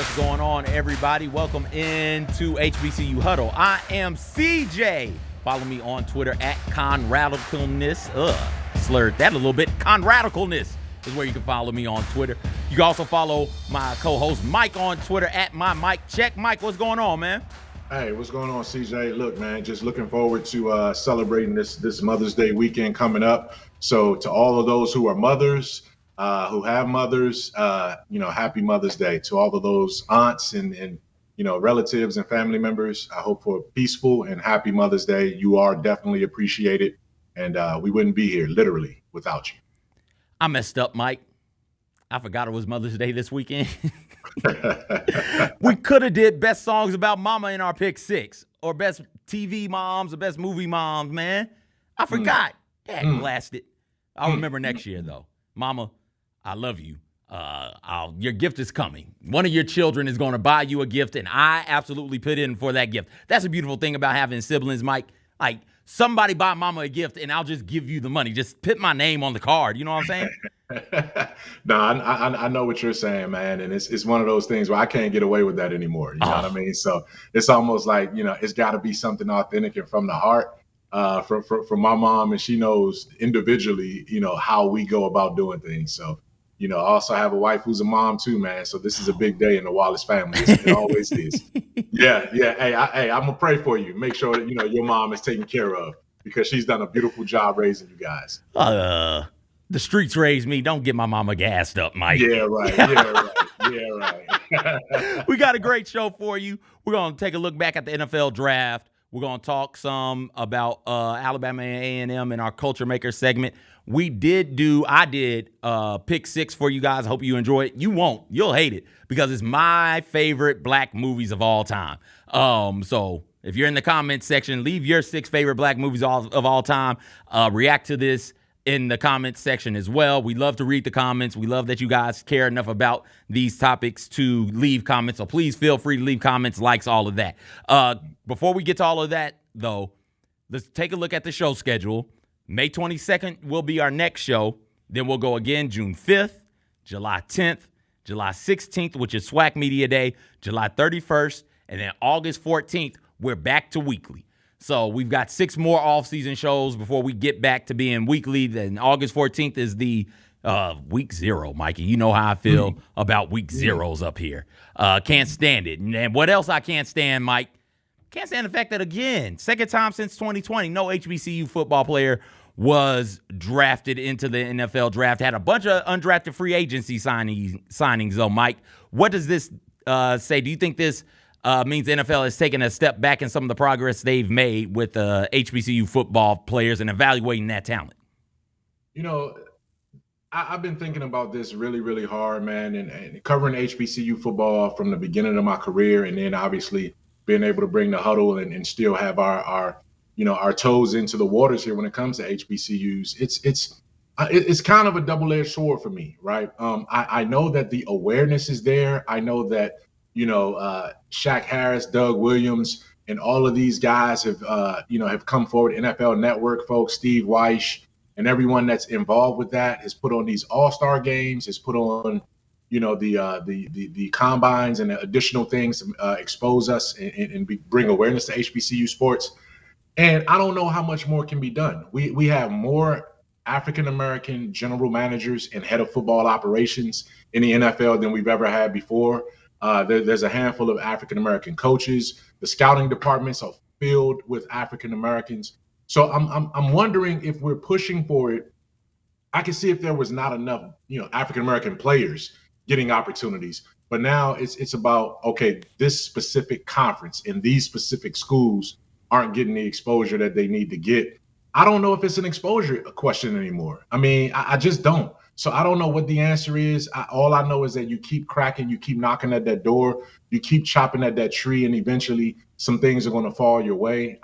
What's going on, everybody? Welcome into HBCU Huddle. I am CJ. Follow me on Twitter at ConRadicalness. Slurred that a little bit. ConRadicalness is where you can follow me on Twitter. You can also follow my co-host Mike on Twitter at MyMikeCheck. Mike, what's going on, man? Hey, what's going on, CJ? Look, man, just looking forward to celebrating this Mother's Day weekend coming up. So to all of those who are mothers, who have mothers, happy Mother's Day. To all of those aunts and relatives and family members, I hope for a peaceful and happy Mother's Day. You are definitely appreciated, and we wouldn't be here, literally, without you. I messed up, Mike. I forgot it was Mother's Day this weekend. We could have did best songs about mama in our pick 6, or best TV moms, or best movie moms, man. I forgot. Blasted. I'll remember next year, though. Mama, I love you. Your gift is coming. One of your children is going to buy you a gift, and I absolutely put in for that gift. That's a beautiful thing about having siblings, Mike. Like, somebody buy mama a gift, and I'll just give you the money. Just put my name on the card. You know what I'm saying? No, I know what you're saying, man, and it's one of those things where I can't get away with that anymore. You know what I mean? So it's almost like, it's got to be something authentic and from the heart. From my mom, and she knows individually, how we go about doing things. So, I also have a wife who's a mom too, man. So this is a big day in the Wallace family. It always is. Yeah. Hey, I'm gonna pray for you. Make sure that your mom is taken care of, because she's done a beautiful job raising you guys. The streets raised me. Don't get my mama gassed up, Mike. Yeah, right. We got a great show for you. We're gonna take a look back at the NFL draft. We're going to talk some about Alabama and A&M in our Culture Maker segment. I did pick 6 for you guys. I hope you enjoy it. You won't. You'll hate it, because it's my favorite black movies of all time. So if you're in the comments section, leave your 6 favorite black movies of all time. React to this in the comments section as well. We love to read the comments. We love that you guys care enough about these topics to leave comments. So please feel free to leave comments, likes, all of that. Before we get to all of that, though, let's take a look at the show schedule. May 22nd will be our next show. Then we'll go again June 5th, July 10th, July 16th, which is SWAC Media Day, July 31st, and then August 14th, we're back to weekly. So we've got 6 more off-season shows before we get back to being weekly. Then August 14th is the week 0, Mikey. You know how I feel about week 0s up here. Can't stand it. And what else I can't stand, Mike? Can't stand the fact that, again, second time since 2020, no HBCU football player was drafted into the NFL draft. Had a bunch of undrafted free agency signings, though, Mike. What does this say? Do you think this means the NFL has taken a step back in some of the progress they've made with HBCU football players and evaluating that talent? I've been thinking about this really, really hard, man, and covering HBCU football from the beginning of my career, and then obviously being able to bring the huddle and still have our toes into the waters here when it comes to HBCUs. It's kind of a double-edged sword for me, right? I know that the awareness is there. I know that Shaq Harris, Doug Williams, and all of these guys have come forward. NFL Network folks, Steve Weish, and everyone that's involved with that has put on these all-star games, has put on, the combines and the additional things to expose us and bring awareness to HBCU sports. And I don't know how much more can be done. We have more African-American general managers and head of football operations in the NFL than we've ever had before. There's a handful of African-American coaches. The scouting departments are filled with African-Americans. So I'm wondering if we're pushing for it. I can see if there was not enough, African-American players getting opportunities, but now it's about, okay, this specific conference and these specific schools aren't getting the exposure that they need to get. I don't know if it's an exposure question anymore. I mean, I just don't. So I don't know what the answer is. All I know is that you keep cracking, you keep knocking at that door, you keep chopping at that tree, and eventually some things are going to fall your way.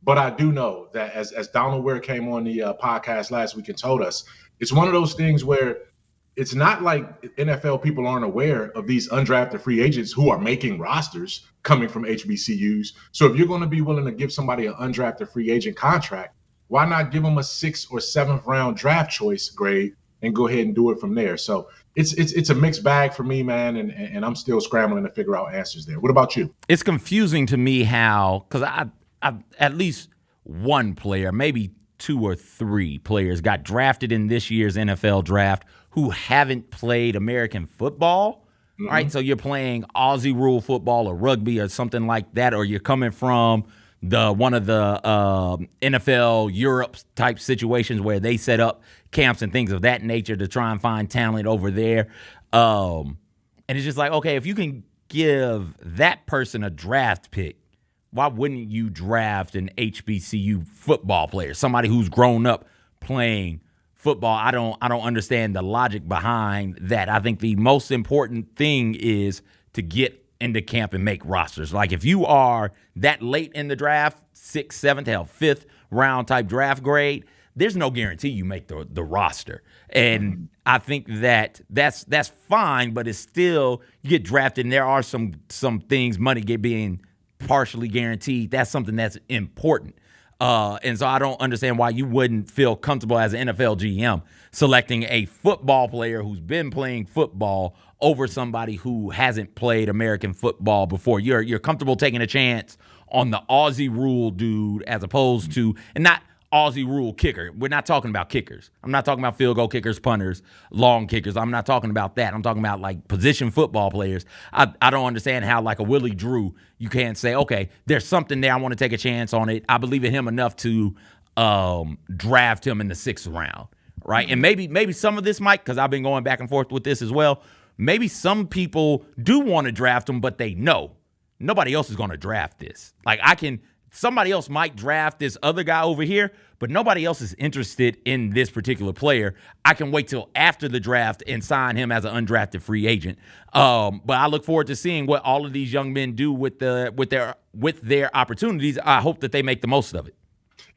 But I do know that as Donald Ware came on the podcast last week and told us, it's one of those things where it's not like NFL people aren't aware of these undrafted free agents who are making rosters coming from HBCUs. So if you're going to be willing to give somebody an undrafted free agent contract, why not give them a 6th or 7th round draft choice grade and go ahead and do it from there. So it's a mixed bag for me, man, and I'm still scrambling to figure out answers there. What about you? It's confusing to me how, because I at least one player, maybe two or three players got drafted in this year's NFL draft who haven't played American football. All right, so you're playing Aussie rule football or rugby or something like that, or you're coming from the one of the NFL Europe type situations where they set up camps and things of that nature to try and find talent over there. And it's just like, okay, if you can give that person a draft pick, why wouldn't you draft an HBCU football player, somebody who's grown up playing football? I don't understand the logic behind that. I think the most important thing is to get into camp and make rosters. Like if you are that late in the draft, 6th, 7th, hell, 5th round type draft grade, there's no guarantee you make the roster. And I think that's fine, but it's still, you get drafted and there are some things, money being partially guaranteed. That's something that's important. And so I don't understand why you wouldn't feel comfortable as an NFL GM selecting a football player who's been playing football over somebody who hasn't played American football before. You're comfortable taking a chance on the Aussie rule dude as opposed to, and not Aussie rule kicker. We're not talking about kickers. I'm not talking about field goal kickers, punters, long kickers. I'm not talking about that. I'm talking about like position football players. I don't understand how like a Willie Drew, you can't say, okay, there's something there. I want to take a chance on it. I believe in him enough to draft him in the 6th round, right? And maybe some of this might, because I've been going back and forth with this as well. Maybe some people do want to draft him, but they know nobody else is going to draft this. Like somebody else might draft this other guy over here, but nobody else is interested in this particular player. I can wait till after the draft and sign him as an undrafted free agent. But I look forward to seeing what all of these young men do with their opportunities. I hope that they make the most of it.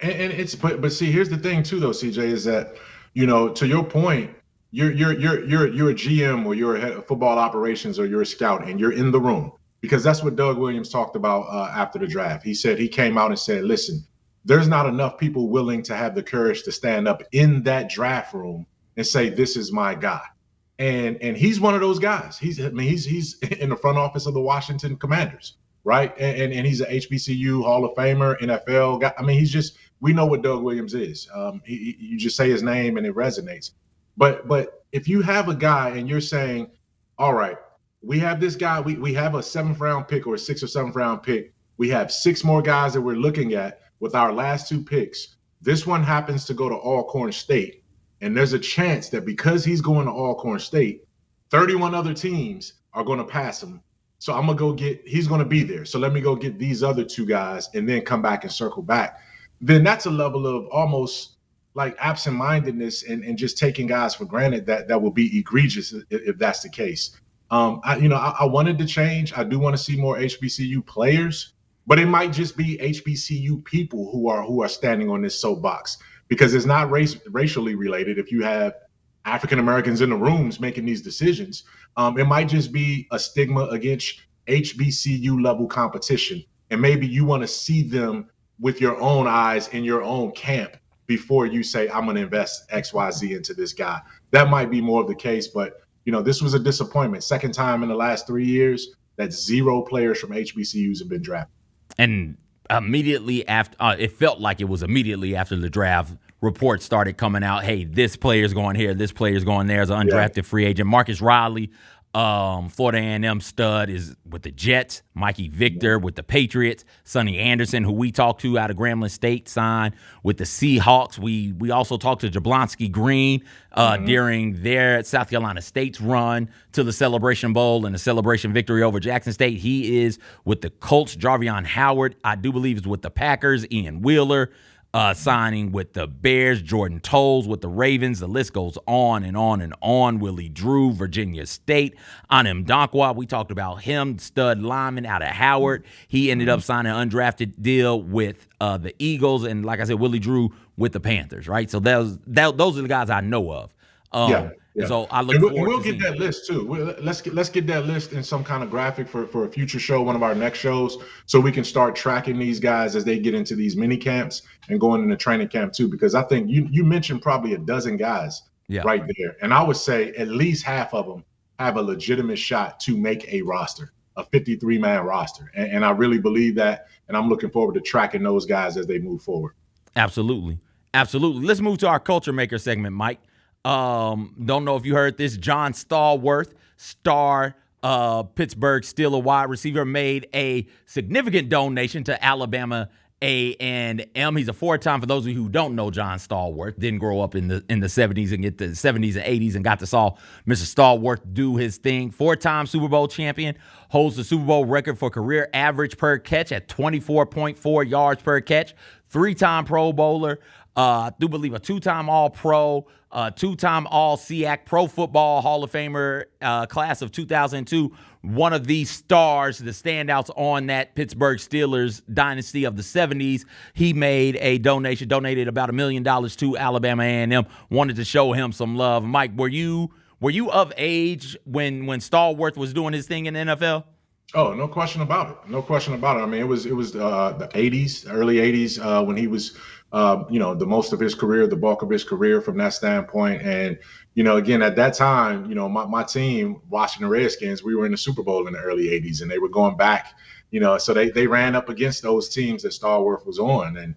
And it's but see, here's the thing too, though, CJ, is that to your point, you're a GM or you're a head of football operations or you're a scout and you're in the room. Because that's what Doug Williams talked about after the draft. He said, he came out and said, listen, there's not enough people willing to have the courage to stand up in that draft room and say, this is my guy. And he's one of those guys. He's in the front office of the Washington Commanders, right? And he's an HBCU Hall of Famer, NFL guy. I mean, we know what Doug Williams is. You just say his name and it resonates. But if you have a guy and you're saying, all right, we have this guy, we have a 7th round pick or a 6th or 7th round pick. We have 6 more guys that we're looking at with our last 2 picks. This one happens to go to Alcorn State. And there's a chance that because he's going to Alcorn State, 31 other teams are going to pass him. So I'm going to he's going to be there. So let me go get these other 2 guys and then come back and circle back. Then that's a level of almost like absent-mindedness and just taking guys for granted that will be egregious if that's the case. I wanted to change. I do want to see more HBCU players, but it might just be HBCU people who are standing on this soapbox because it's not racially related. If you have African Americans in the rooms making these decisions, it might just be a stigma against HBCU level competition. And maybe you want to see them with your own eyes in your own camp before you say, I'm going to invest XYZ into this guy. That might be more of the case, but this was a disappointment. Second time in the last 3 years that 0 players from HBCUs have been drafted. And immediately after, it felt like it was immediately after the draft, reports started coming out. Hey, this player's going here, this player's going there as an undrafted free agent. Marcus Riley, Florida A&M stud, is with the Jets. Mikey Victor with the Patriots. Sonny Anderson, who we talked to out of Grambling State, signed with the Seahawks. We also talked to Jablonski Green during their South Carolina State's run to the Celebration Bowl and the Celebration victory over Jackson State. He is with the Colts. Jarvion Howard, I do believe, is with the Packers. Ian Wheeler signing with the Bears. Jordan Tolles with the Ravens. The list goes on and on and on. Willie Drew, Virginia State. Anim Dankwa, we talked about him, stud lineman out of Howard. He ended up signing an undrafted deal with the Eagles. And like I said, Willie Drew with the Panthers, right? So those are the guys I know of. Yeah. So I look forward to we'll get that list too. Let's get that list in some kind of graphic for a future show, one of our next shows, so we can start tracking these guys as they get into these mini camps and going into training camp too. Because I think you mentioned probably a dozen guys Yeah. right there. And I would say at least half of them have a legitimate shot to make a roster, a 53-man roster. And I really believe that. And I'm looking forward to tracking those guys as they move forward. Absolutely. Absolutely. Let's move to our culture maker segment, Mike. Don't know if you heard this. John Stallworth, star Pittsburgh Steelers wide receiver, made a significant donation to Alabama A&M. He's a four-time, for those of you who don't know John Stallworth, didn't grow up in the 70s and get the 70s and 80s and got to saw Mr. Stallworth do his thing. Four-time Super Bowl champion, holds the Super Bowl record for career average per catch at 24.4 yards per catch. Three-time Pro Bowler, I do believe a two-time All-Pro, two-time All-SEAC, Pro Football Hall of Famer, class of 2002. One of the stars, the standouts on that Pittsburgh Steelers dynasty of the 70s. He made a donation, donated about $1 million to Alabama A&M. Wanted to show him some love. Mike, were you of age when Stallworth was doing his thing in the NFL? Oh, no question about it. No question about it. I mean, it was the 80s, early 80s, when he was, the most of his career, the bulk of his career from that standpoint. And, again, at that time, my team, Washington Redskins, we were in the Super Bowl in the early 80s, and they were going back, so they ran up against those teams that Stallworth was on. And,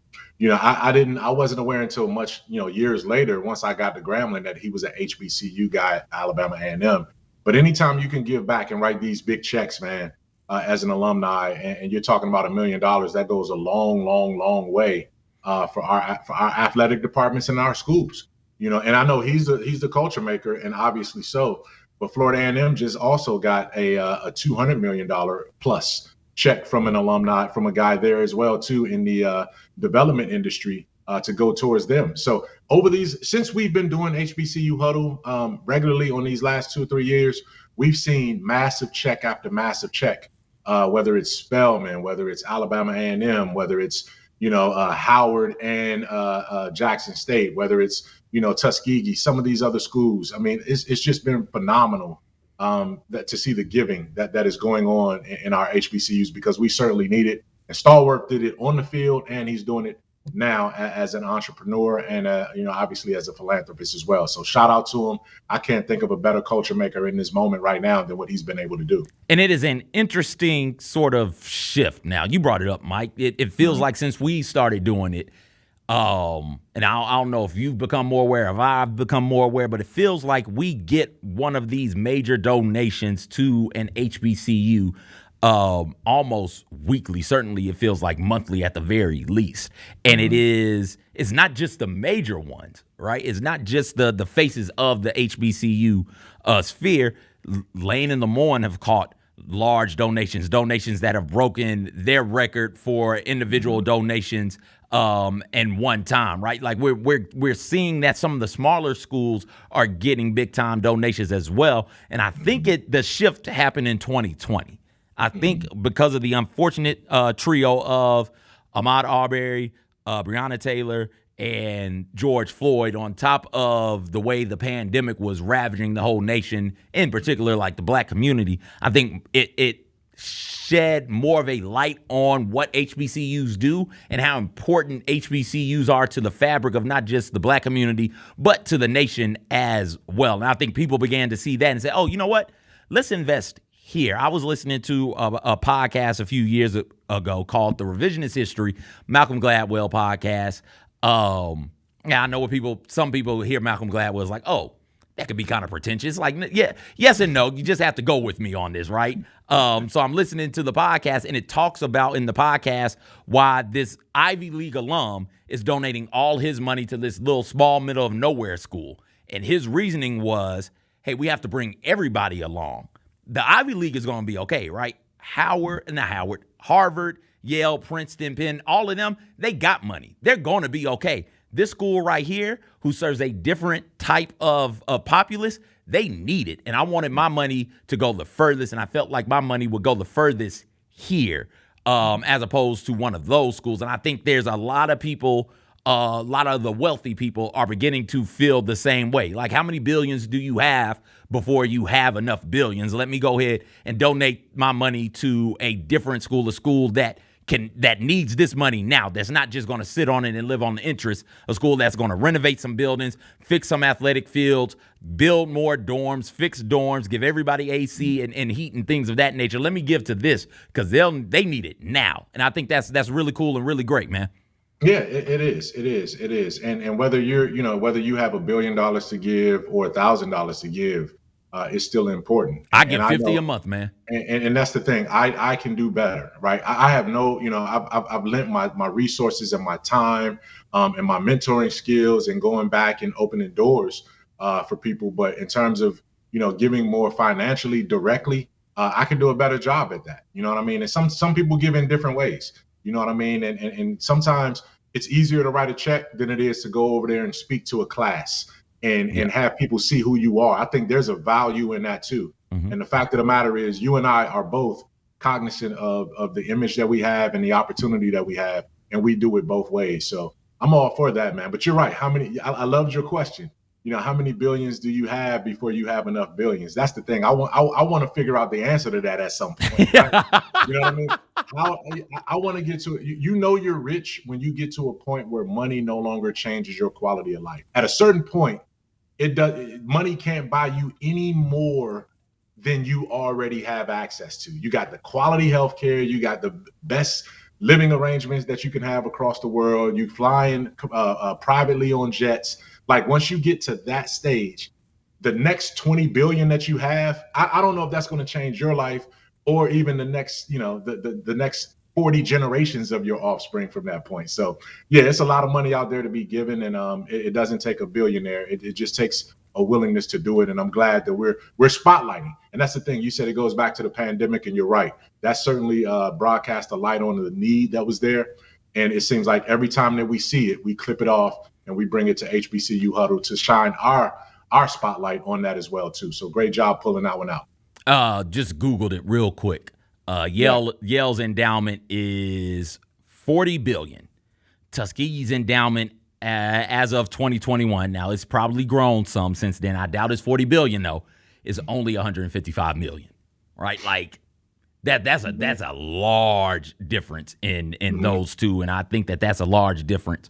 I wasn't aware until much, years later, once I got to Grambling, that he was an HBCU guy at Alabama A&M. But anytime you can give back and write these big checks, man, as an alumni, and you're talking about $1 million, that goes a long, long, long way for our athletic departments in our schools. And I know he's the culture maker, and obviously so. But Florida A&M just also got a $200 million plus check from an alumni, from a guy there as well too, in the development industry, to go towards them. So since we've been doing HBCU Huddle regularly on these last 2 or 3 years, we've seen massive check after massive check. Whether it's Spelman, whether it's Alabama A&M, whether it's Howard and Jackson State, whether it's Tuskegee, some of these other schools. I mean, it's just been phenomenal to see the giving that is going on in our HBCUs, because we certainly need it. And Stallworth did it on the field, and he's doing it now as an entrepreneur and obviously as a philanthropist as well. So shout out to him. I can't think of a better culture maker in this moment right now than what he's been able to do. And it is an interesting sort of shift. Now, you brought it up, Mike. It feels like since we started doing it, and I don't know if you've become more aware, if I've become more aware, but it feels like we get one of these major donations to an HBCU almost weekly. Certainly it feels like monthly at the very least. And it's not just the major ones, right? It's not just the faces of the HBCU sphere. Lane and Lemoyne have caught large donations that have broken their record for individual donations in one time, right? Like we're seeing that some of the smaller schools are getting big time donations as well. And I think the shift happened in 2020. I think because of the unfortunate trio of Ahmaud Arbery, Breonna Taylor, and George Floyd, on top of the way the pandemic was ravaging the whole nation, in particular, like the black community, I think it shed more of a light on what HBCUs do and how important HBCUs are to the fabric of not just the black community, but to the nation as well. And I think people began to see that and say, oh, you know what? Let's invest here. I was listening to a podcast a few years ago called The Revisionist History, Malcolm Gladwell podcast. Yeah, I know what some people hear Malcolm Gladwell is like, oh, that could be kind of pretentious. Like, yeah, yes and no. You just have to go with me on this, right? So I'm listening to the podcast, and it talks about in the podcast why this Ivy League alum is donating all his money to this little small middle of nowhere school. And his reasoning was, hey, we have to bring everybody along. The Ivy League is going to be okay, right? Harvard, Yale, Princeton, Penn, all of them, they got money. They're going to be okay. This school right here, who serves a different type of populace, they need it. And I wanted my money to go the furthest, and I felt like my money would go the furthest here as opposed to one of those schools. And I think there's a lot of people, a lot of the wealthy people are beginning to feel the same way. Like, how many billions do you have before you have enough billions? Let me go ahead and donate my money to a different school, a school that that needs this money now, that's not just going to sit on it and live on the interest, a school that's going to renovate some buildings, fix some athletic fields, build more dorms, fix dorms, give everybody AC and heat and things of that nature. Let me give to this because they need it now. And I think that's really cool and really great, man. Yeah, it is. And whether whether you have $1 billion to give or $1,000 to give, is still important. I get 50 a month, man. And that's the thing. I can do better, right? I have no, I've lent my resources and my time, and my mentoring skills and going back and opening doors for people. But in terms of, giving more financially directly, I can do a better job at that. You know what I mean? And some people give in different ways. You know what I mean? And sometimes it's easier to write a check than it is to go over there and speak to a class and have people see who you are. I think there's a value in that too. Mm-hmm. And the fact of the matter is, you and I are both cognizant of the image that we have and the opportunity that we have, and we do it both ways. So I'm all for that, man. But you're right. I loved your question. How many billions do you have before you have enough billions? That's the thing. I want to figure out the answer to that at some point. Right? You know what I mean? I want to get to it. You're rich when you get to a point where money no longer changes your quality of life. At a certain point, money can't buy you any more than you already have access to. You got the quality healthcare. You got the best living arrangements that you can have across the world. You flying privately on jets. Like once you get to that stage, the next 20 billion that you have, I don't know if that's going to change your life or even the next, the next 40 generations of your offspring from that point. So yeah, it's a lot of money out there to be given, and it doesn't take a billionaire. It just takes a willingness to do it. And I'm glad that we're spotlighting. And that's the thing. You said it goes back to the pandemic, and you're right. That certainly broadcast a light on the need that was there. And it seems like every time that we see it, we clip it off and we bring it to HBCU Huddle to shine our spotlight on that as well too. So great job pulling that one out. Just Googled it real quick. Yale's endowment is $40 billion. Tuskegee's endowment as of 2021, now it's probably grown some since then. I doubt it's $40 billion though. Is only $155 million. Right? Like that's a large difference in those two, and I think that's a large difference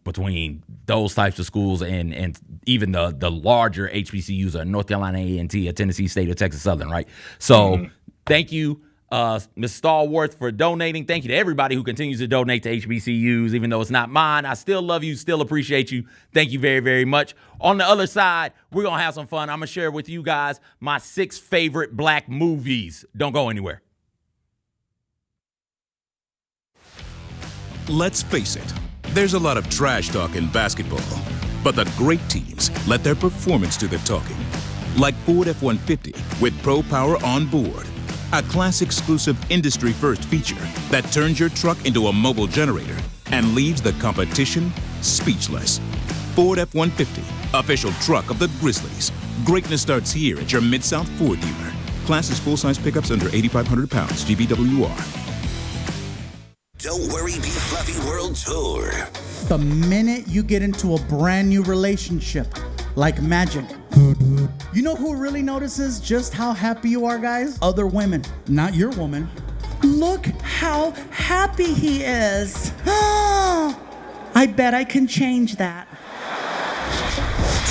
between those types of schools and even the larger HBCUs, a North Carolina A&T, a Tennessee State, or Texas Southern, right? So thank you, Ms. Stallworth, for donating. Thank you to everybody who continues to donate to HBCUs, even though it's not mine. I still love you, still appreciate you. Thank you very, very much. On the other side, we're going to have some fun. I'm going to share with you guys my 6 favorite black movies. Don't go anywhere. Let's face it. There's a lot of trash talk in basketball, but the great teams let their performance do the talking. Like Ford F-150 with Pro Power on board, a class-exclusive industry-first feature that turns your truck into a mobile generator and leaves the competition speechless. Ford F-150, official truck of the Grizzlies. Greatness starts here at your Mid-South Ford dealer. Class is full-size pickups under 8,500 pounds, GBWR. Don't Worry, Be Fluffy World Tour. The minute you get into a brand new relationship, like magic, you know who really notices just how happy you are, guys? Other women, not your woman. Look how happy he is. I bet I can change that.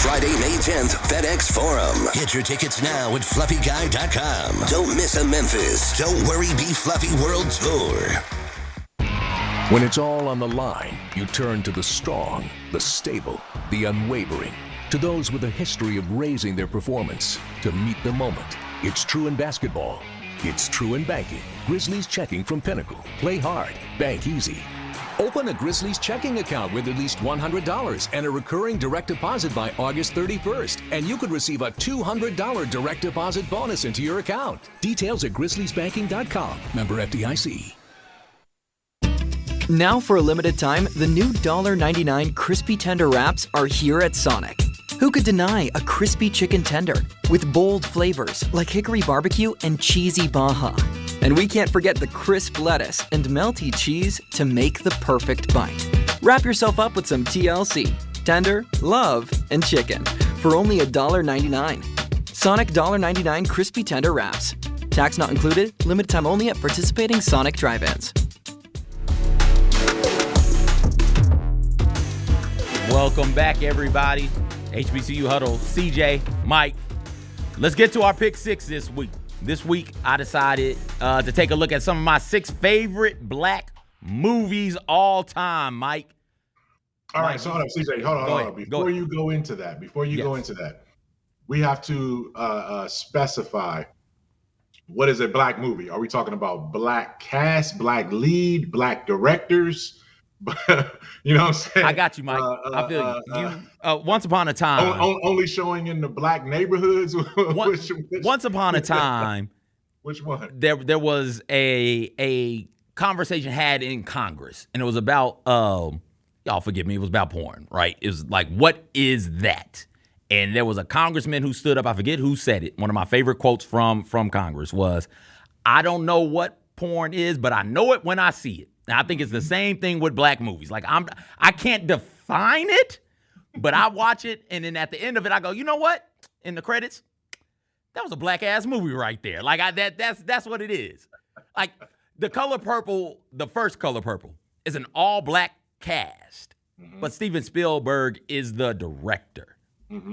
Friday, May 10th, FedEx Forum. Get your tickets now at fluffyguy.com. Don't miss a Memphis Don't Worry, Be Fluffy World Tour. When it's all on the line, you turn to the strong, the stable, the unwavering. To those with a history of raising their performance to meet the moment. It's true in basketball. It's true in banking. Grizzlies Checking from Pinnacle. Play hard. Bank easy. Open a Grizzlies checking account with at least $100 and a recurring direct deposit by August 31st. And you could receive a $200 direct deposit bonus into your account. Details at grizzliesbanking.com. Member FDIC. Now for a limited time, the new $1.99 crispy tender wraps are here at Sonic. Who could deny a crispy chicken tender with bold flavors like hickory barbecue and cheesy Baja? And we can't forget the crisp lettuce and melty cheese to make the perfect bite. Wrap yourself up with some TLC, tender, love, and chicken for only $1.99. Sonic $1.99 crispy tender wraps. Tax not included, limited time only at participating Sonic drive-ins. Welcome back, everybody. HBCU Huddle, CJ, Mike. Let's get to our pick 6 this week. This week, I decided to take a look at some of my 6 favorite black movies all time, Mike. All right, so hold up, CJ, hold on. Before you go into that, we have to specify what is a black movie. Are we talking about black cast, black lead, black directors? You know what I'm saying? I got you, Mike. I feel you. Once upon a time. Only showing in the black neighborhoods? Once upon a time. Which one? There was a conversation had in Congress, and it was about, y'all forgive me, it was about porn, right? It was like, what is that? And there was a congressman who stood up, I forget who said it. One of my favorite quotes from Congress was, I don't know what porn is, but I know it when I see it. Now, I think it's the same thing with black movies. Like, I can't define it, but I watch it, and then at the end of it, I go, you know what? In the credits, that was a black-ass movie right there. Like, that's what it is. Like, The Color Purple, the first Color Purple, is an all-black cast, but Steven Spielberg is the director.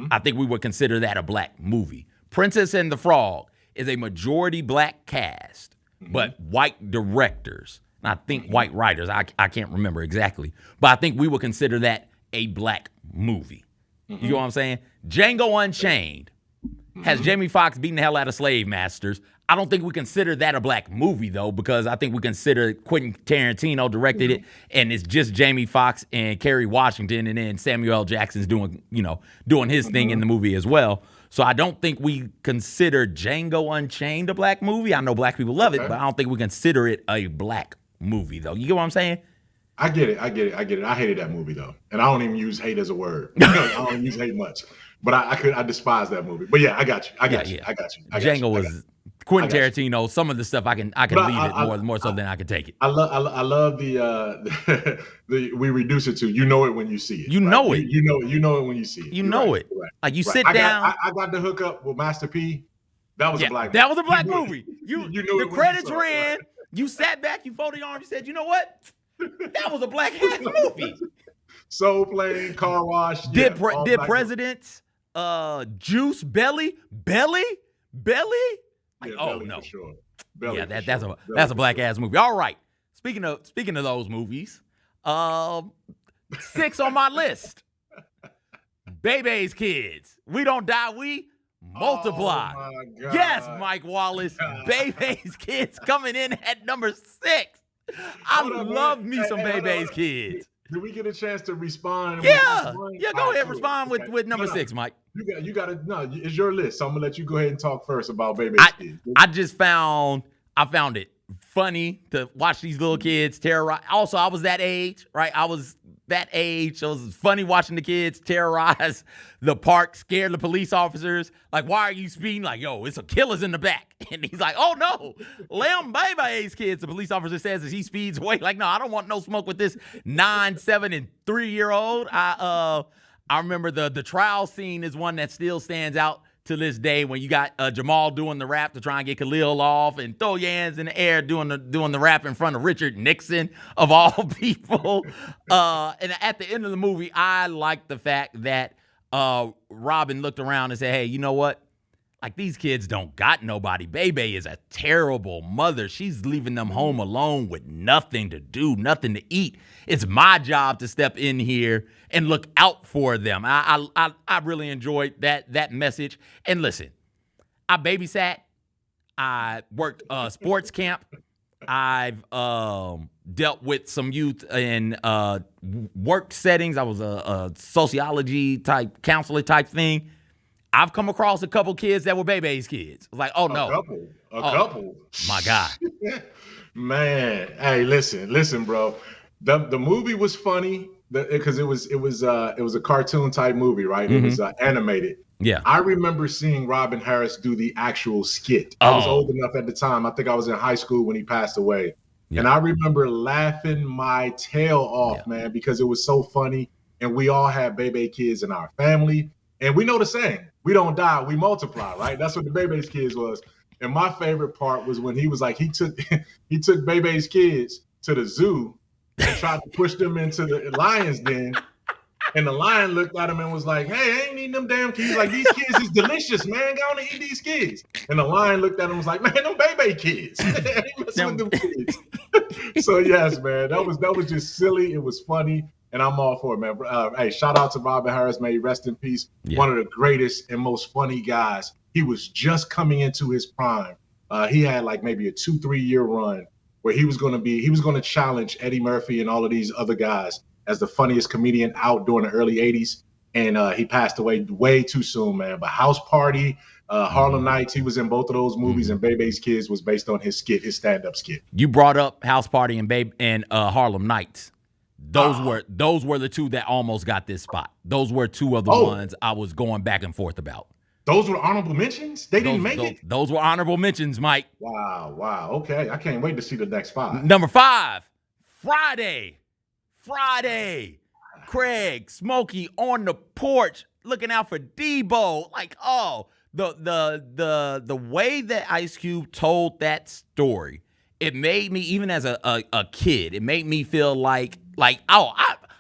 I think we would consider that a black movie. Princess and the Frog is a majority black cast, but white directors. I think white writers. I can't remember exactly. But I think we would consider that a black movie. You know what I'm saying? Django Unchained has Jamie Foxx beating the hell out of slave masters. I don't think we consider that a black movie, though, because I think we consider Quentin Tarantino directed it, and it's just Jamie Foxx and Kerry Washington, and then Samuel L. Jackson's doing his thing in the movie as well. So I don't think we consider Django Unchained a black movie. I know black people love it, but I don't think we consider it a black movie, though. You get what I'm saying? I get it. I hated that movie, though. And I don't even use hate as a word. I don't use hate much. But I despise that movie. But yeah, I got you. Django was Quentin Tarantino. Some of the stuff I can leave it more so than I can take it. I love the we reduce it to you know it when you see it. You know it. You know it when you see it. You know it. Right. Like you sit down. I got the hookup with Master P. That was a black movie. That was a black movie. You knew the credits ran. Right? You sat back, you folded your arms, you said, you know what? That was a black ass movie. Soul Plane, Car Wash. Did Presidents Juice Belly? Like, yeah, oh Belly no. For sure. Belly yeah, for that's sure. a black ass movie. All right. Speaking of those movies, 6 on my list. Bebe's Kids. We Don't Die, We Multiply. Oh my God. Yes, Mike Wallace. Bebe's Kids coming in at number 6. I love me some Bebe's Kids. Did we get a chance to respond? Yeah. Go ahead, respond with number 6, Mike. You got to. No, it's your list. So I'm gonna let you go ahead and talk first about Bebe's Kids. I found it funny to watch these little kids terrorize. Also, I was that age, right? I was that age. So it was funny watching the kids terrorize the park, scare the police officers. Like, why are you speeding? Like, yo, it's a killer's in the back. And he's like, oh no, Lamb Bebe's Kids. The police officer says as he speeds away, like, no, I don't want no smoke with this 9, 7, and 3-year-old. I remember the trial scene is one that still stands out to this day when you got Jamal doing the rap to try and get Khalil off and throw your hands in the air doing the rap in front of Richard Nixon, of all people. And at the end of the movie, I like the fact that Robin looked around and said, hey, you know what? Like, these kids don't got nobody. Bebe is a terrible mother. She's leaving them home alone with nothing to do, nothing to eat. It's my job to step in here and look out for them. I really enjoyed that message. And listen, I babysat. I worked sports camp. I've dealt with some youth in work settings. I was a sociology type, counselor type thing. I've come across a couple kids that were Bebe's kids. I was like, oh no. A couple. My God. Man. Hey, listen, bro. The movie was funny because it was a cartoon type movie, right? It was animated. Yeah. I remember seeing Robin Harris do the actual skit. I was old enough at the time. I think I was in high school when he passed away. Yeah. And I remember laughing my tail off, man, because it was so funny. And we all had Bebe kids in our family. And we know the saying, we don't die, we multiply, right? That's what the Bebe's Kids was. And my favorite part was when he was like, he took Bebe's kids to the zoo and tried to push them into the lion's den. And the lion looked at him and was like, hey, I ain't eating them damn kids. Like, these kids is delicious, man. Go on and eat these kids. And the lion looked at him and was like, man, them baby kids. I ain't messing with them kids. So, yes, man, that was just silly. It was funny. And I'm all for it, man. Hey, shout out to Robin Harris, may he rest in peace. Yeah. One of the greatest and most funny guys. He was just coming into his prime. He had like maybe a 2-3 year run where he was going to challenge Eddie Murphy and all of these other guys as the funniest comedian out during the early 80s. And he passed away way too soon, man. But House Party, Harlem Nights, he was in both of those movies, and Bebe's Kids was based on his stand-up skit. You brought up House Party and Harlem Nights. Those were the two that almost got this spot. Those were two of the ones I was going back and forth about. Those were honorable mentions? They didn't make it? Those were honorable mentions, Mike. Wow. Okay. I can't wait to see the next 5. Number 5, Friday. Craig, Smokey on the porch looking out for Debo. Like, the way that Ice Cube told that story, it made me, even as a kid, it made me feel like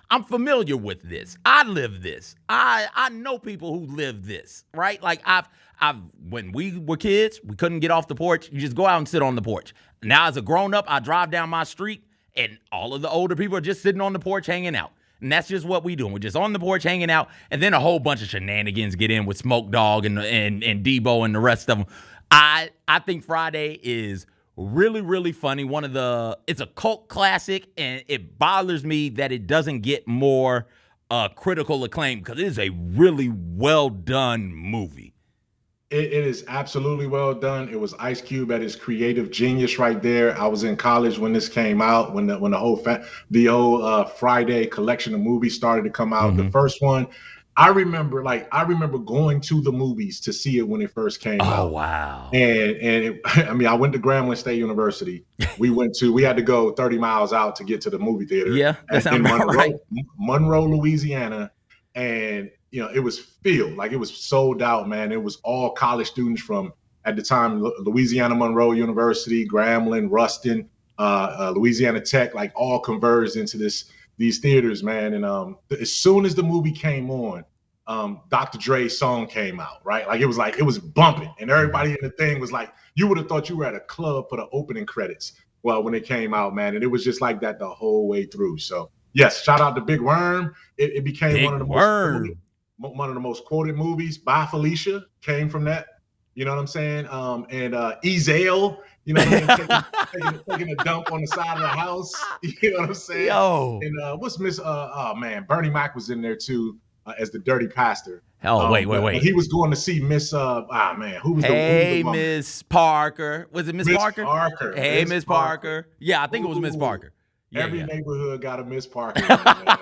I'm familiar with this. I live this. I know people who live this, right? Like I've when we were kids, we couldn't get off the porch. You just go out and sit on the porch. Now as a grown up, I drive down my street and all of the older people are just sitting on the porch hanging out. And that's just what we do. We're just on the porch hanging out, and then a whole bunch of shenanigans get in with Smoke Dogg and Debo and the rest of them. I think Friday is really, really funny. It's a cult classic, and it bothers me that it doesn't get more critical acclaim because it is a really well done movie. It is absolutely well done. It was Ice Cube at his creative genius right there. I was in college when this came out, when the whole Friday collection of movies started to come out. The first one, I remember going to the movies to see it when it first came out. Oh, wow. And I went to Grambling State University. We had to go 30 miles out to get to the movie theater. Yeah, that sounds right. Monroe, Louisiana. And, it was filled, like it was sold out, man. It was all college students from, at the time, Louisiana Monroe University, Grambling, Ruston, Louisiana Tech, like all converged into these theaters, man. And as soon as the movie came on, Dr. Dre's song came out, right? Like it was bumping, and everybody in the thing was like, you would have thought you were at a club for the opening credits. Well, when it came out, man, and it was just like that the whole way through. So yes, shout out to Big Worm. It became one of the most quoted movies. Bye Felicia came from that. You know what I'm saying? And Ezale, you know what I mean? Taking a dump on the side of the house. You know what I'm saying? Yo. And what's Bernie Mac was in there too as the dirty pastor. Wait. He was going to see Miss who was the Miss Parker. Was it Miss Parker? Parker? Hey, Miss Parker. Yeah, I think it was Miss Parker. Yeah, Every neighborhood got a Miss Parker in it, man.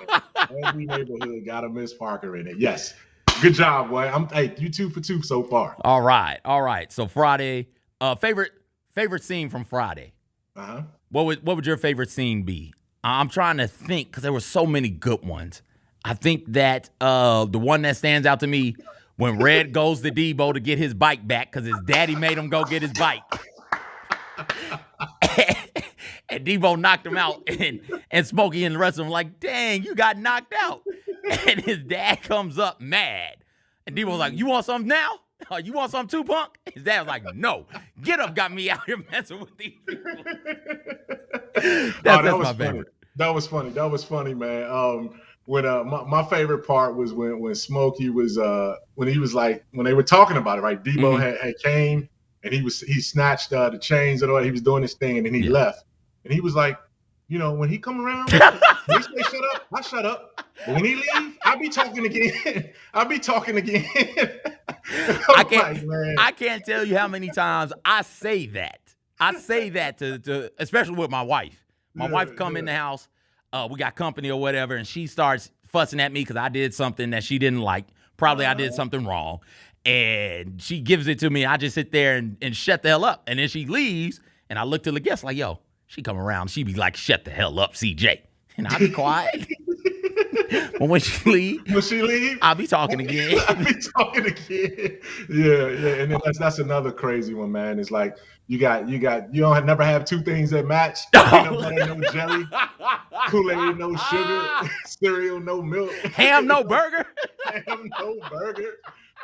Every neighborhood got a Miss Parker in it. Yes. Good job, boy. You 2 for 2 so far. All right. So Friday, favorite scene from Friday. What would your favorite scene be? I'm trying to think because there were so many good ones. I think that the one that stands out to me when Red goes to Debo to get his bike back because his daddy made him go get his bike. And Debo knocked him out, and Smokey and the rest of them like, dang, you got knocked out. And his dad comes up mad. And Debo's like, you want something now? You want something too, punk? His dad was like, no. Get up, got me out here messing with these people. That's my favorite. That was funny, man. When my favorite part was when Smokey was when they were talking about it, right? Debo had came and he snatched the chains and all. He was doing his thing, and then he left. And he was like, when he come around, when he say shut up, I shut up. But when he leave, I be talking again. I can't tell you how many times I say that. I say that to especially with my wife. My wife come in the house, we got company or whatever, and she starts fussing at me because I did something that she didn't like. Probably I did something wrong. And she gives it to me. I just sit there and shut the hell up. And then she leaves, and I look to the guest like, yo, she come around. She be like, shut the hell up, CJ. And I be quiet. But when she leave, I'll be talking again. I'll be talking again. Yeah, yeah. And then that's another crazy one, man. It's like you don't never have two things that match. Peanut butter, no jelly. Kool-Aid, no sugar. Cereal, no milk. Ham, no burger. Ham, no burger.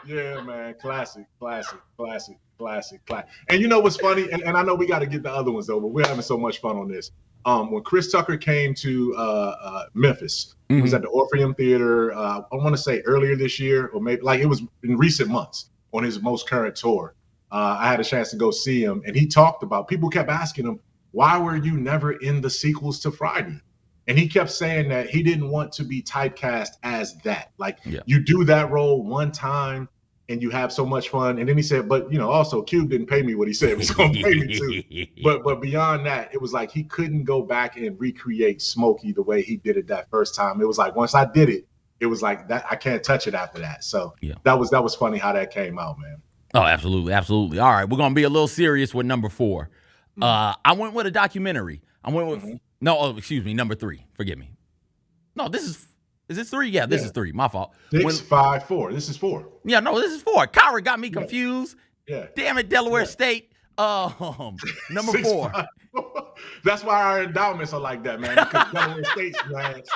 Yeah, man. Classic. And you know what's funny? And I know we got to get the other ones though, but we're having so much fun on this. When Chris Tucker came to Memphis, he was at the Orpheum Theater, I want to say earlier this year, or maybe like it was in recent months on his most current tour. I had a chance to go see him, and he talked about, people kept asking him, why were you never in the sequels to Friday? And he kept saying that he didn't want to be typecast as that. Like, you do that role one time and you have so much fun. And then he said, but, also Cube didn't pay me what he said he was going to pay me to. But beyond that, it was like he couldn't go back and recreate Smokey the way he did it that first time. It was like, once I did it, it was like that. I can't touch it after that. So that was funny how that came out, man. Oh, absolutely. Absolutely. All right. We're going to be a little serious with number 4. I went with a documentary. I went with number 3. Forgive me. No, is this 3? Yeah, this is 3. My fault. 6, 5, 4. This is 4. Yeah, no, this is 4. Kyra got me confused. Yeah. Damn it, Delaware State. Number 6, 4. 5, 4. That's why our endowments are like that, man. Because Delaware State's grads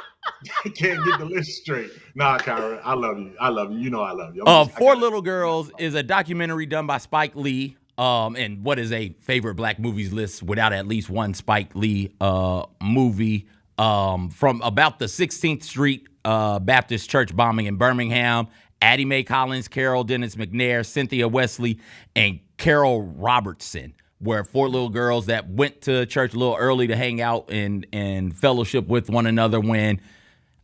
can't get the list straight. Nah, Kyra, I love you. I love you. You know I love you. Four Little Girls is a documentary done by Spike Lee. And what is a favorite black movies list without at least one Spike Lee movie from about the 16th Street Baptist Church bombing in Birmingham. Addie Mae Collins, Carol Dennis McNair, Cynthia Wesley, and Carol Robertson were 4 little girls that went to church a little early to hang out and fellowship with one another when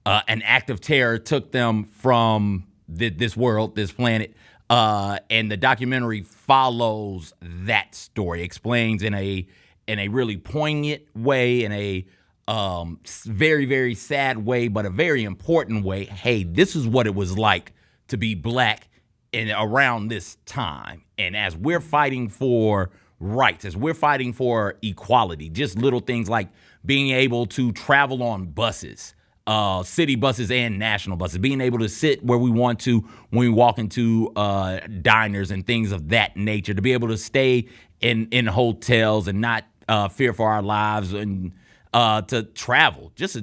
an act of terror took them from this world, this planet. And the documentary follows that story, explains in a really poignant way, in a very, very sad way, but a very important way. Hey, this is what it was like to be black in around this time. And as we're fighting for rights, as we're fighting for equality, just little things like being able to travel on buses, city buses and national buses, being able to sit where we want to when we walk into diners and things of that nature, to be able to stay in hotels and not fear for our lives, and to travel, just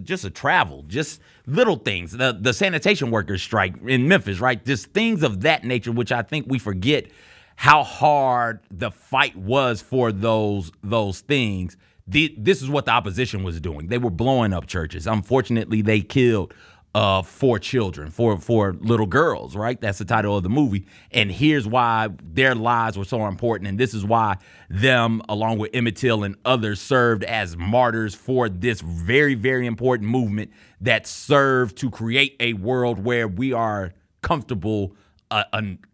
little things. The sanitation workers strike in Memphis, right? Just things of that nature, which I think we forget how hard the fight was for those things. This is what the opposition was doing. They were blowing up churches. Unfortunately, they killed 4 children, four little girls, right? That's the title of the movie. And here's why their lives were so important. And this is why them, along with Emmett Till and others, served as martyrs for this very, very important movement that served to create a world where we are comfortable,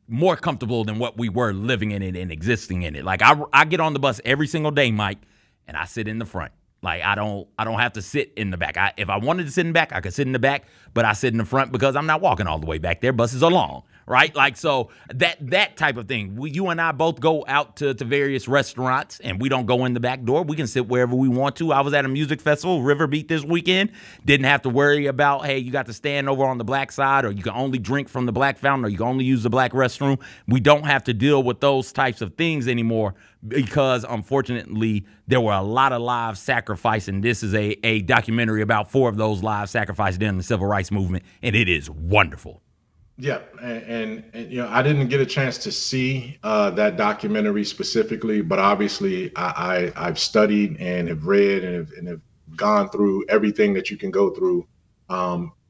more comfortable than what we were living in it and existing in it. Like I get on the bus every single day, Mike, and I sit in the front. Like I don't have to sit in the back. If I wanted to sit in the back, I could sit in the back, but I sit in the front because I'm not walking all the way back there. Buses are long, right? Like, so that type of thing. You and I both go out to various restaurants, and we don't go in the back door. We can sit wherever we want to. I was at a music festival, River Beat, this weekend. Didn't have to worry about, hey, you got to stand over on the black side, or you can only drink from the black fountain, or you can only use the black restroom. We don't have to deal with those types of things anymore, because unfortunately there were a lot of lives sacrificed, and this is a documentary about 4 of those lives sacrificed during the civil rights movement, and it is wonderful. Yeah, and I didn't get a chance to see that documentary specifically, but obviously I've studied and have read and have gone through everything that you can go through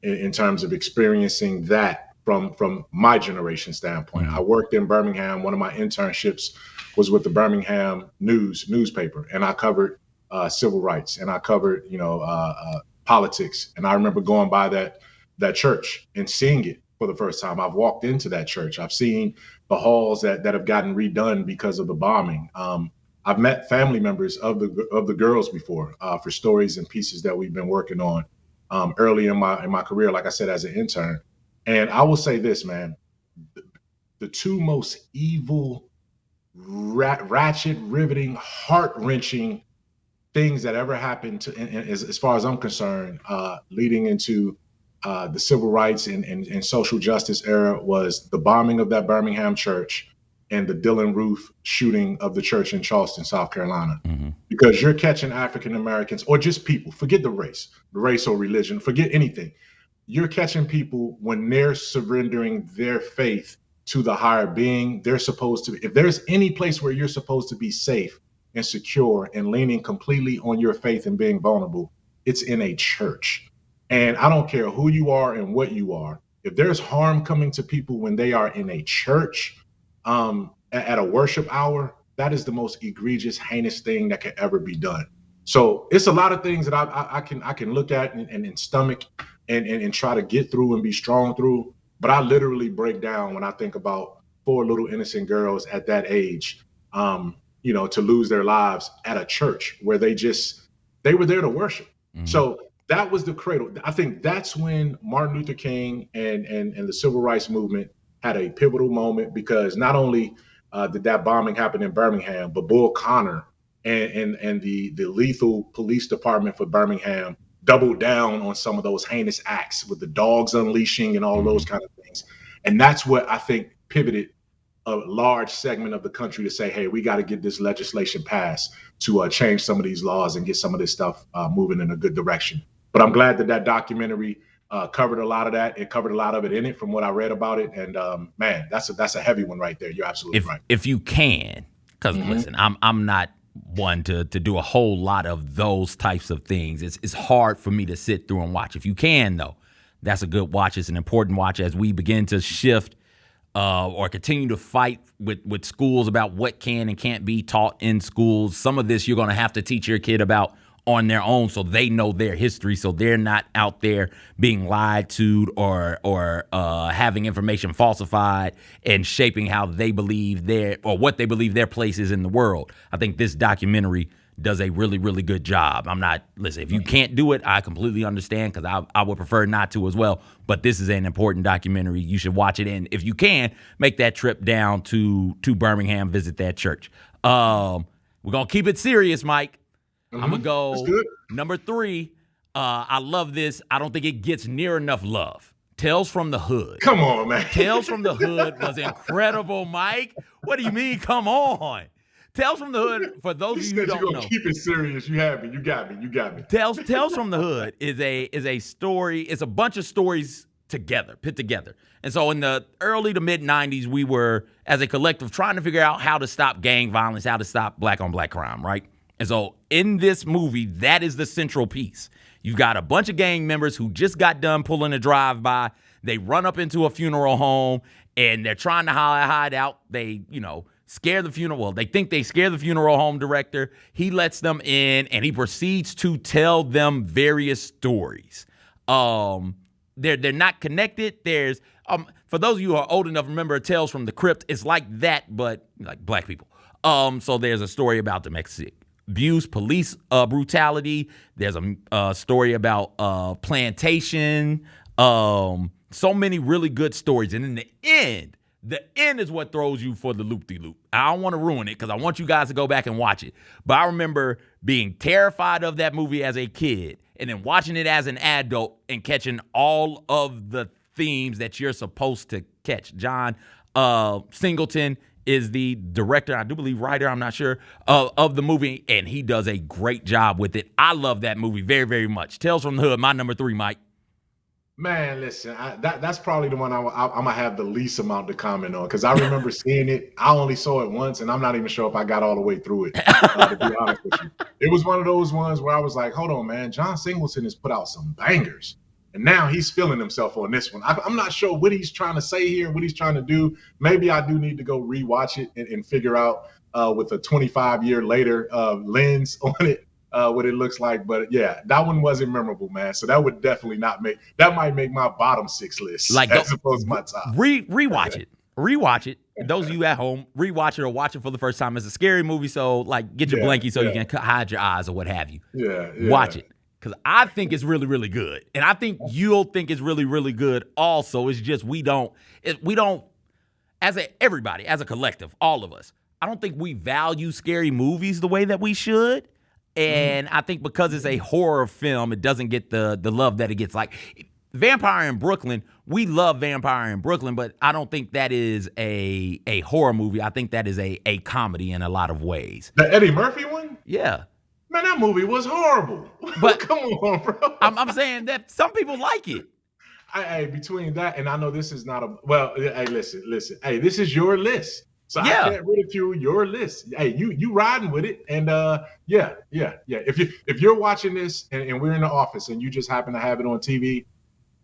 in terms of experiencing that from my generation standpoint. I worked in Birmingham. One of my internships was with the Birmingham newspaper, and I covered civil rights, and I covered politics. And I remember going by that church and seeing it for the first time. I've walked into that church. I've seen the halls that have gotten redone because of the bombing. I've met family members of the girls before for stories and pieces that we've been working on early in my career, like I said, as an intern. And I will say this, man, the 2 most evil, ratchet, riveting, heart-wrenching things that ever happened as far as I'm concerned, leading into the civil rights and social justice era was the bombing of that Birmingham church and the Dylan Roof shooting of the church in Charleston, South Carolina. Mm-hmm. Because you're catching African Americans, or just people, forget the race or religion, forget anything. You're catching people when they're surrendering their faith to the higher being. They're supposed to, if there's any place where you're supposed to be safe and secure and leaning completely on your faith and being vulnerable, it's in a church. And I don't care who you are and what you are. If there's harm coming to people when they are in a church, at a worship hour, that is the most egregious, heinous thing that could ever be done. So it's a lot of things that I can look at and stomach and try to get through and be strong through. But I literally break down when I think about 4 little innocent girls at that age, to lose their lives at a church where they were there to worship. Mm-hmm. So that was the cradle. I think that's when Martin Luther King and the civil rights movement had a pivotal moment, because not only did that bombing happen in Birmingham, but Bull Connor and the lethal police department for Birmingham doubled down on some of those heinous acts with the dogs unleashing and all of those kind of things. And that's what I think pivoted a large segment of the country to say, hey, we got to get this legislation passed to change some of these laws and get some of this stuff moving in a good direction. But I'm glad that documentary covered a lot of that. It covered a lot of it in it from what I read about it. And man, that's a heavy one right there. You're absolutely right. If you can, because listen, I'm not one to do a whole lot of those types of things. It's hard for me to sit through and watch. If you can, though, that's a good watch. It's an important watch as we begin to shift or continue to fight with schools about what can and can't be taught in schools. Some of this you're going to have to teach your kid about on their own, so they know their history, so they're not out there being lied to or having information falsified and shaping how they believe what they believe their place is in the world. I think this documentary does a really, really good job. Listen, if you can't do it, I completely understand, because I would prefer not to as well. But this is an important documentary. You should watch it. And if you can, make that trip down to Birmingham, visit that church. We're going to keep it serious, Mike. I'm going to go number 3. I love this. I don't think it gets near enough love. Tales from the Hood. Come on, man. Tales from the Hood was incredible, Mike. What do you mean, come on? Tales from the Hood, for those of you who don't know. Keep it serious. You have me. You got me. Tales from the Hood is a story. It's a bunch of stories put together. And so in the early to mid 90s, we were, as a collective, trying to figure out how to stop gang violence, how to stop black on black crime, right? And so in this movie, that is the central piece. You've got a bunch of gang members who just got done pulling a drive-by. They run up into a funeral home, and they're trying to hide out. They, scare the funeral. Well, they think they scare the funeral home director. He lets them in, and he proceeds to tell them various stories. They're not connected. There's for those of you who are old enough, remember Tales from the Crypt. It's like that, but like black people. So there's a story about domestic abuse, police brutality. There's a story about plantation. So many really good stories. And in the end is what throws you for the loop-de-loop. I don't want to ruin it because I want you guys to go back and watch it. But I remember being terrified of that movie as a kid and then watching it as an adult and catching all of the themes that you're supposed to catch. John Singleton is the director, I do believe writer, I'm not sure, of the movie, and he does a great job with it. I love that movie very, very much. Tales from the Hood, my number 3, Mike. Man, listen, that's probably the one I'm going to have the least amount to comment on, because I remember seeing it. I only saw it once, and I'm not even sure if I got all the way through it, to be honest with you. It was one of those ones where I was like, hold on, man, John Singleton has put out some bangers. And now he's feeling himself on this one. I'm not sure what he's trying to say here, what he's trying to do. Maybe I do need to go rewatch it and figure out with a 25-year later lens on it what it looks like. But yeah, that one wasn't memorable, man. So that would definitely might make my bottom 6 list as opposed to my top. Rewatch it. Rewatch it. Those of you at home, rewatch it or watch it for the first time. It's a scary movie, so get your blankie so you can hide your eyes or what have you. Yeah. Watch it. Because I think it's really, really good. And I think you'll think it's really, really good also. It's just we don't, as a collective, all of us, I don't think we value scary movies the way that we should. And I think because it's a horror film, it doesn't get the love that it gets. Like, Vampire in Brooklyn, we love Vampire in Brooklyn, but I don't think that is a horror movie. I think that is a comedy in a lot of ways. The Eddie Murphy one? Yeah. Man, that movie was horrible. But come on, bro. I'm saying that some people like it. Hey, between that and I know this is not hey, listen. Hey, this is your list. So Yeah. I can't ridicule your list. Hey, you riding with it. And yeah. If you're watching this and we're in the office and you just happen to have it on TV,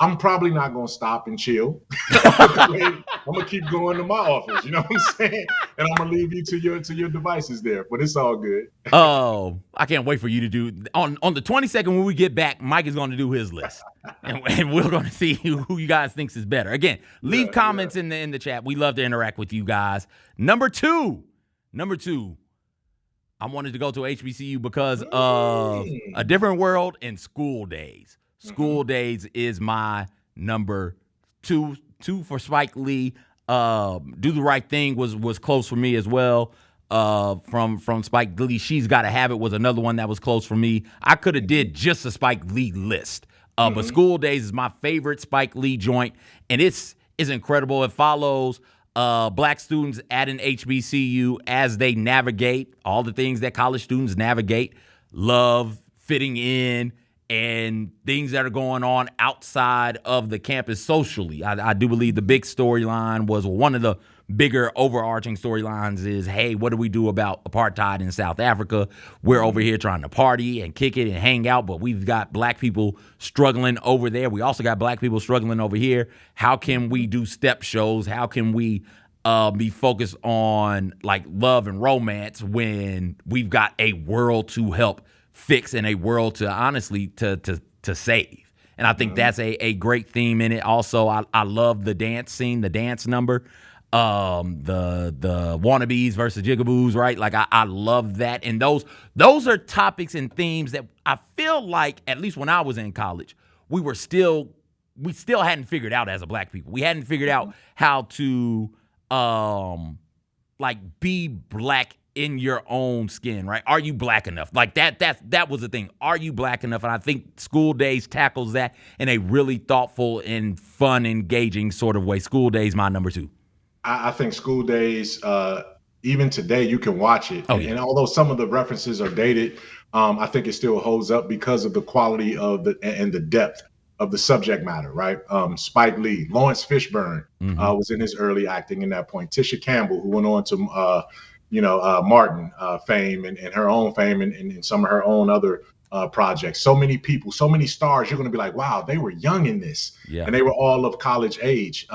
I'm probably not gonna stop and chill. I'm gonna keep going to my office. You know what I'm saying? And I'm gonna leave you to your devices there. But it's all good. Oh, I can't wait for you to do on the 22nd when we get back. Mike is going to do his list, and we're going to see who you guys thinks is better. Again, leave comments in the chat. We love to interact with you guys. Number two, I wanted to go to HBCU because of A Different World and School Days. School Days is my number two for Spike Lee. Do the Right Thing was close for me as well. From Spike Lee, She's Gotta Have It was another one that was close for me. I could have did just a Spike Lee list. But School Days is my favorite Spike Lee joint, and it's incredible. It follows black students at an HBCU as they navigate all the things that college students navigate: love, fitting in, and things that are going on outside of the campus socially. I do believe the big storyline was one of the bigger overarching storylines is, hey, what do we do about apartheid in South Africa? We're over here trying to party and kick it and hang out, but we've got black people struggling over there. We also got black people struggling over here. How can we do step shows? How can we be focused on like love and romance when we've got a world to help fix and a world to honestly to save? And I think that's a great theme in it. Also, I love the dance scene, the dance number, the wannabes versus jigaboos, right? Like I love that. And those are topics and themes that I feel like, at least when I was in college, we still hadn't figured out as a black people. We hadn't figured out how to like be black in your own skin, right? Are you black enough? Like that was the thing. Are you black enough? And I think School Days tackles that in a really thoughtful and fun, engaging sort of way. School Days, my number two. I think School Days, even today, you can watch it. And although some of the references are dated, I think it still holds up because of the quality of and the depth of the subject matter, right? Spike Lee, Lawrence Fishburne was in his early acting in that point. Tisha Campbell, who went on to Martin fame and her own fame and some of her own other projects. So many people, so many stars. You're going to be like, wow, they were young in this, and they were all of college age.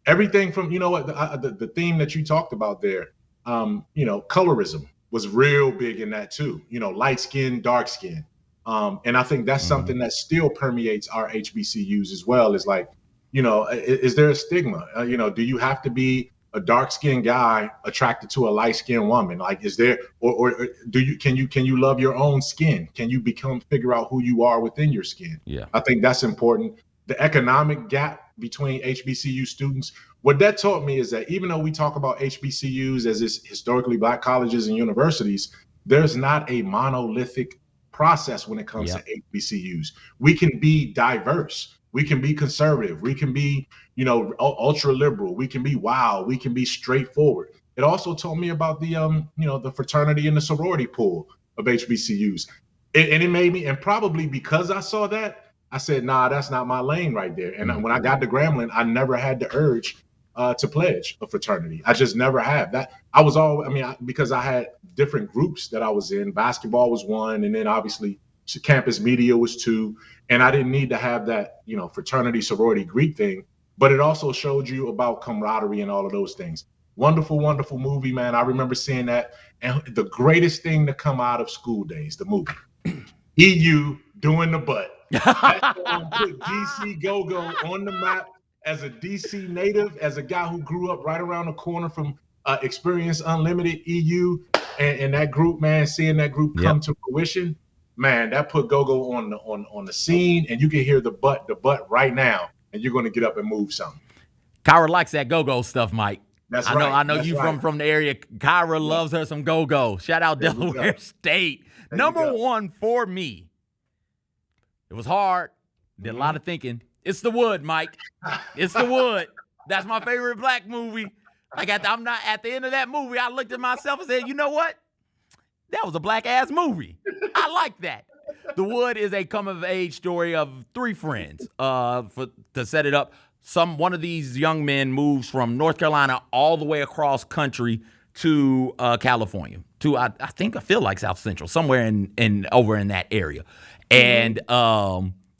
Everything from the theme that you talked about there. Colorism was real big in that too. Light skin, dark skin, and I think that's something that still permeates our HBCUs as well. Is like, is there a stigma? Do you have to be a dark-skinned guy attracted to a light-skinned woman? Like, is there, or can you love your own skin? Can you figure out who you are within your skin? Yeah, I think that's important. The economic gap between HBCU students, what that taught me is that even though we talk about HBCUs as is historically black colleges and universities, there's not a monolithic process when it comes to HBCUs. We can be diverse. We can be conservative. We can be, ultra liberal. We can be wild. We can be straightforward. It also told me about the fraternity and the sorority pool of HBCUs. And it made me, and probably because I saw that, I said, nah, that's not my lane right there. And when I got to Grambling, I never had the urge to pledge a fraternity. I just never have. That I was because I had different groups that I was in. Basketball was one, and then obviously campus media was two. And I didn't need to have that, fraternity, sorority, Greek thing. But it also showed you about camaraderie and all of those things. Wonderful, wonderful movie, man. I remember seeing that. And the greatest thing to come out of School Days, the movie, EU doing the butt. That put DC Go-Go on the map as a DC native, as a guy who grew up right around the corner from Experience Unlimited, EU, and that group, man, seeing that group come to fruition, man, that put Go-Go on the scene, and you can hear the butt right now, and you're going to get up and move something. Kyra likes that Go-Go stuff, Mike. That's right. I know you from the area. Kyra loves her some Go-Go. Shout out Delaware State. Number one for me. It was hard. Did a lot of thinking. It's The Wood, Mike. It's The Wood. That's my favorite black movie. Like I'm not at the end of that movie, I looked at myself and said, you know what? That was a black ass movie. I like that. The Wood is a coming of age story of three friends. To set it up, one of these young men moves from North Carolina all the way across country to California, to I feel like South Central, somewhere in over in that area, and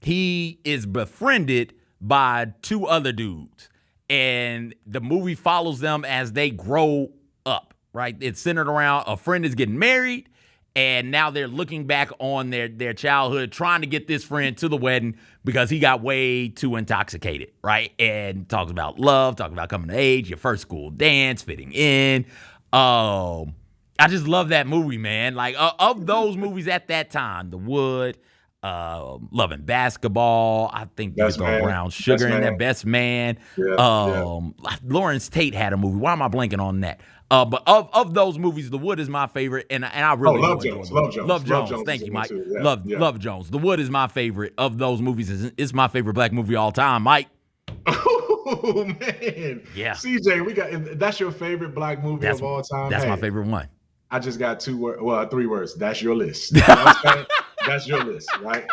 he is befriended by two other dudes, and the movie follows them as they grow up. Right, it's centered around a friend is getting married, and now they're looking back on their childhood, trying to get this friend to the wedding because he got way too intoxicated, right? And talks about love, talks about coming of age, your first school dance, fitting in. I just love that movie, man. Like, of those movies at that time, The Wood, Loving Basketball, I think you could throw Brown Sugar in there, Best Man. Lawrence Tate had a movie. Why am I blanking on that? But of those movies, The Wood is my favorite, and I really Love Jones. Love Jones. Thank you, Mike. Love Jones. The Wood is my favorite of those movies. It's my favorite black movie of all time, Mike. Oh man, yeah. CJ, that's your favorite black movie of all time. That's my favorite one. I just got 3 words. That's your list. You know what I'm saying? That's your list, right?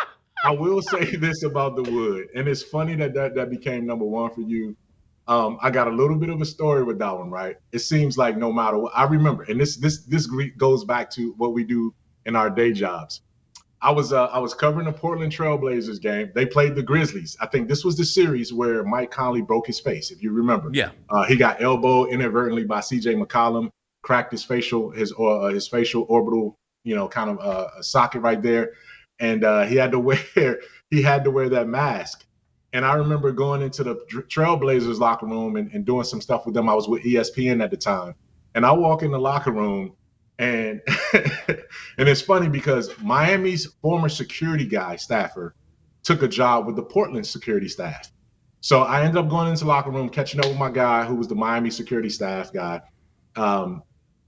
I will say this about The Wood, and it's funny that became number one for you. I got a little bit of a story with that one, right? It seems like no matter what, I remember, and this goes back to what we do in our day jobs. I was covering the Portland Trailblazers game. They played the Grizzlies. I think this was the series where Mike Conley broke his face, if you remember. Yeah. He got elbowed inadvertently by C.J. McCollum, cracked his facial orbital, kind of a socket right there, and he had to wear that mask. And I remember going into the Trailblazers locker room and doing some stuff with them. I was with ESPN at the time, and I walk in the locker room. And and it's funny because Miami's former security guy, staffer, took a job with the Portland security staff. So I ended up going into the locker room, catching up with my guy who was the Miami security staff guy.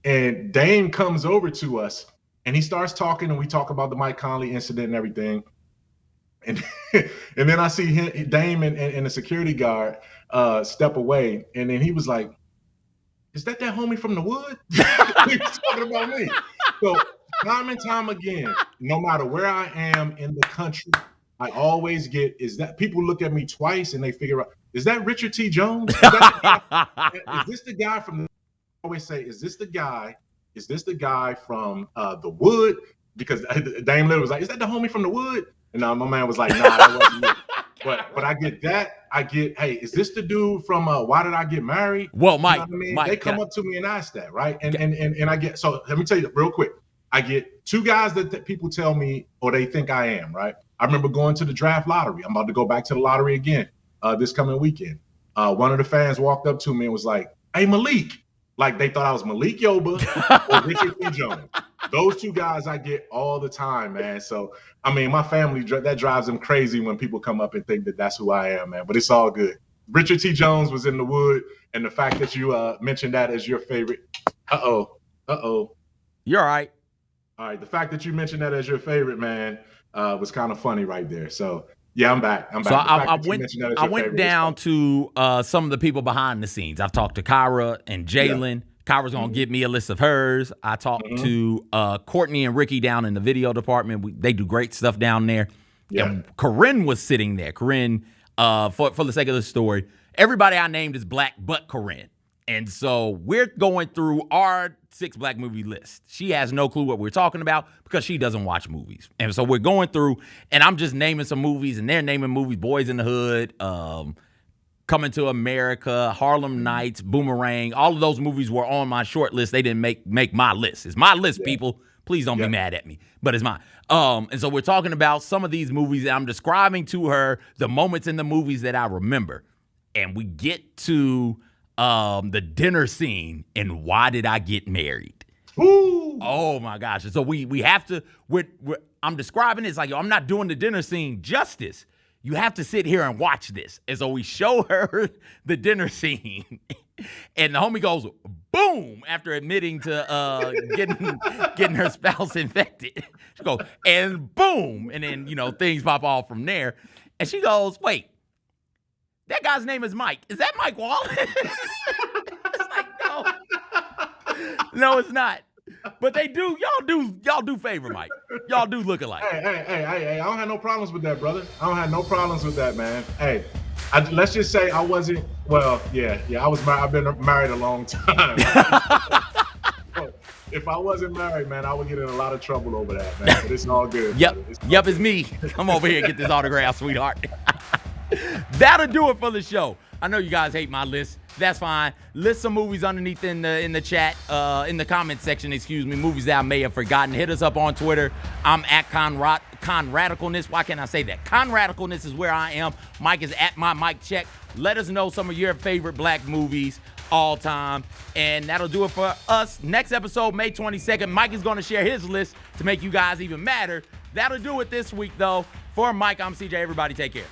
And Dame comes over to us and he starts talking, and we talk about the Mike Conley incident and everything. And and then I see Dame and the security guard step away. And then he was like, "Is that homie from The Wood?" He was talking about me. So time and time again, no matter where I am in the country, I always get people look at me twice and they figure out, is that Richard T. Jones? Is this the guy from? I always say, is this the guy from The Wood? Because Dame Lillard was like, "Is that the homie from The Wood?" And my man was like, "Nah, that wasn't it." But I get that. Hey, is this the dude from Why Did I Get Married? Well, Mike, you know what I mean? Mike, they come up to me and ask that, right? And I get, so let me tell you real quick. I get two guys that people tell me, or they think I am, right? I remember going to the draft lottery. I'm about to go back to the lottery again this coming weekend. One of the fans walked up to me and was like, "Hey, Malik." Like they thought I was Malik Yoba or Richard T. Jones. Those two guys I get all the time, man. So, I mean, my family, that drives them crazy when people come up and think that that's who I am, man. But it's all good. Richard T. Jones was in The Wood, and the fact that you mentioned that as your favorite. Uh-oh. You're all right. All right. The fact that you mentioned that as your favorite, man, was kind of funny right there. So, yeah, I'm back. So I went down to some of the people behind the scenes. I've talked to Kyra and Jalen. Yeah. Kyra's going to give me a list of hers. I talked to Courtney and Ricky down in the video department. They do great stuff down there. Yeah. And Corinne was sitting there. Corinne, for the sake of the story, everybody I named is black but Corinne. And so we're going through our 6 black movie list. She has no clue what we're talking about because she doesn't watch movies. And so we're going through, and I'm just naming some movies, and they're naming movies, Boys in the Hood, Coming to America, Harlem Nights, Boomerang. All of those movies were on my short list. They didn't make my list. It's my list, people. Please don't be mad at me, but it's mine. And so we're talking about some of these movies, and I'm describing to her the moments in the movies that I remember. And we get to the dinner scene in Why Did I Get Married? Ooh. Oh my gosh. And so we have to, I'm describing it. It's like, yo, I'm not doing the dinner scene justice. You have to sit here and watch this. And so we show her the dinner scene. And the homie goes, boom, after admitting to getting her spouse infected. She goes, and boom. And then, things pop off from there. And she goes, wait, That guy's name is Mike. Is that Mike Wallace? It's like, no. No, it's not. But they do. Y'all do favor Mike. Y'all do look alike. Hey, I don't have no problems with that, brother. I don't have no problems with that, man. Hey, let's just say I wasn't, well, yeah, I was married. I've been married a long time. If I wasn't married, man, I would get in a lot of trouble over that, man. But it's all good. Yep, it's me. Come over here and get this autograph, sweetheart. That'll do it for the show. I know you guys hate my list. That's fine. List some movies underneath in the chat, in the comment section, movies that I may have forgotten. Hit us up on Twitter. I'm at Conradicalness. Why can't I say that? Conradicalness is where I am. Mike is at my Mike Check. Let us know some of your favorite black movies all time. And that'll do it for us. Next episode, May 22nd, Mike is going to share his list to make you guys even madder. That'll do it this week, though. For Mike, I'm CJ. Everybody take care.